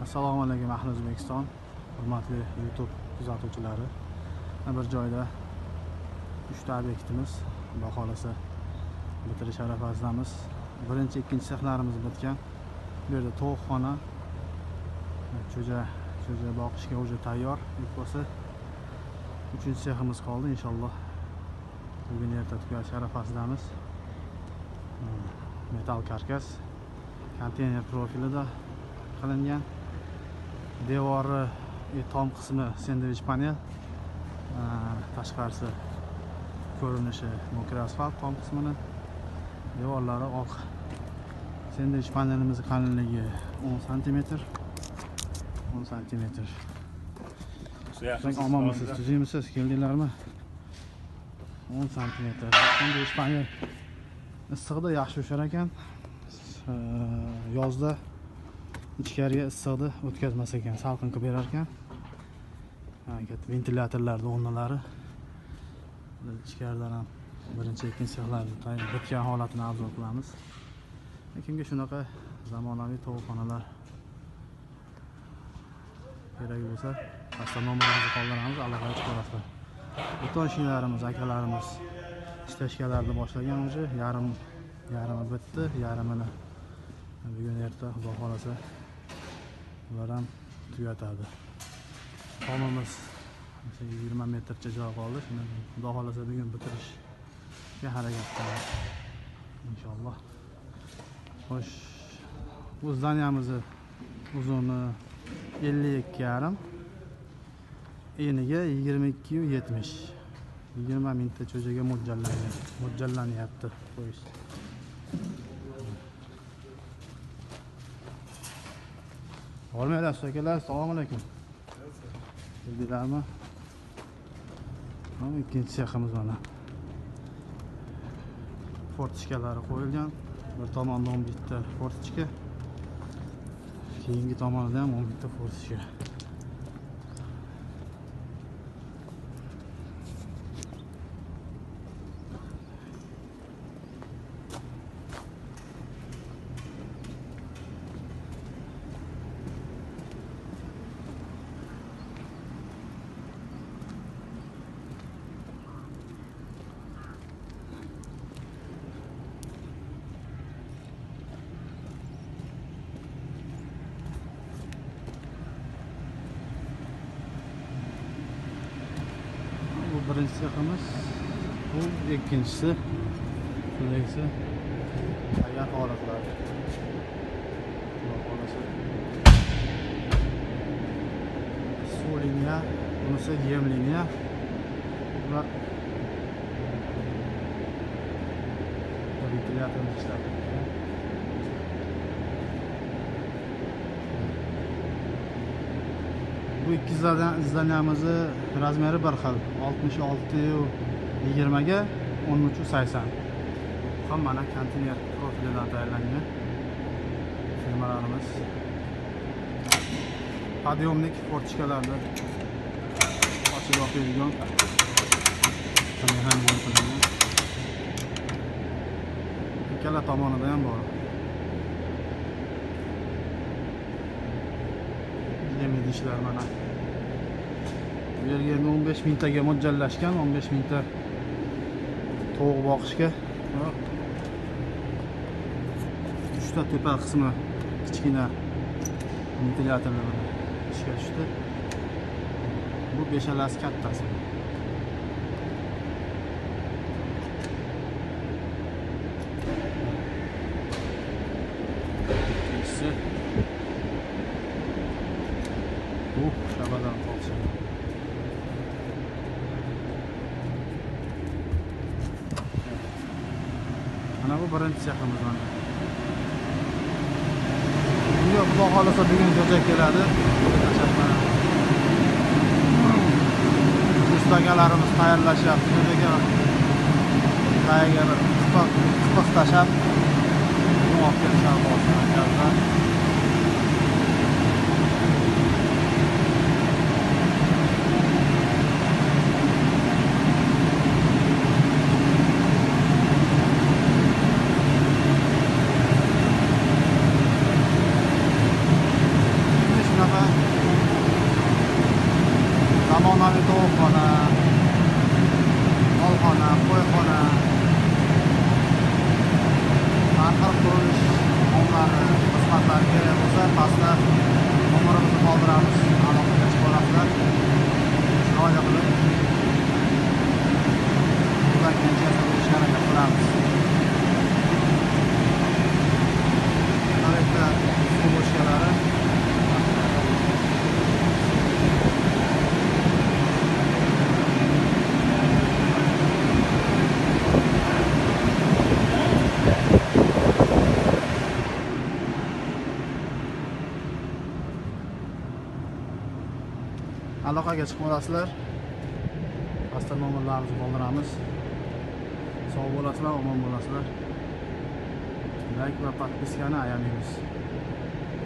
Assalomu alaykum ahli O'zbekiston, hurmatli YouTube kuzatuvchilari. Bir joyda 3 ta obyektimiz, Xudo xolasa bitirish arafasidamiz. Birinchi, ikkinchi sexlarimiz bitgan. Bu yerda tovuqxona, cho'ja boqishga o'zi tayyor. Ilk bo'lsa 3-chi seximiz qoldi inshaalloh. Bugun erta tugash arafasidamiz. Metal karkas konteyner profilida qilingan. Devori tom qismi sendvich panel, tashqarisi ko'rinishi mokra asfalt tom qismini. Devorlari oq. Sendvich panelimiz qalinligi 10 cm. 10 cm. Omonmisiz, tuzimisiz, keldinglarmi? 10 cm. Sendvich panel issiqda yaxshi o'shar ekan. Yozda ichkariga issiqni o'tkazmas ekan, salqin qilib berar ekan. Ventilyatorlarning o'rnalari ichkaridan ham birinchi, ikkinchi sexlarni bitgan holatini obzor qilamiz. Kimga shunaqa zamonaviy tovuqxonalar kerak bo'lsa, pastda nomerimizni qoldiramiz, aloqaga chiqasizlar. Butun ishchilarimiz, akalarimiz ishlashganlarni boshlagan o'zi, yarimi bitdi, yarimini bugun erta Xudo xolasa ular ham tugatadi. Tomimiz 20 metrcha joy qoldi. Shuni Xudo xolasa bugun bitirishga harakat qilamiz inshaalloh. Xo'sh, bu zdaniyamizni uzuni 52,5, eniga 22,70. 20 mingta cho'jaga mo'ljallanyapti qo'yish. Olmayapsiz akalar, assalomu alaykum. Keldinglarmi? Mana ikkinchi seximiz mana. Fortichkalari qo'yilgan. Bir tomondan bitta fortichka, keyingi tomonida ham 10 bitta fortichka. Birinchi seximiz, bu ikkinchisi, bularisi tayyor holatlar. Suv liniya, bunisi yem liniya. Bular ventilyatorni ishlab. Bu ikki zdaniyamizni razmeri bir xil. 66,20 ga 13,80. Hammani konteyner profilidan tayyorlangan firmalarimiz. Podyomnik fortichkalarni ochib qo'yilgan. Ham bo'lgan. Ikkala tomonida ham bor. Ishlar mana. Bu yerga 15 mingtaga mo'ljallashgan, 15 mingta tovuq boqishga. 3 ta tepa qismi kichkina ventilyatorlar ishga tushdi. Bu beshalasi kattasi. Shabadan qolsin. Mana bu birinchi seximiz mana. Bunga Xudo xolasa bugun jo'ja keladi. Ustagalarimiz tayyorlashyapti. Jo'jaga qayga bir qipiq tashab, buni olib kelishar boshlangan. olasizlar, pastda nomerimizni qoldiramiz, aloqaga chiqib olasizlar. Chiroyli qilib ularga berishga harakat qilamiz. Albatta, suv boshqalari aloqaga chiqib olasizlar. Pastda nomerlarimizni qoldiramiz. Sog' bo'lasizlar, omon bo'lasizlar. Like va podpiskani ayamaymiz.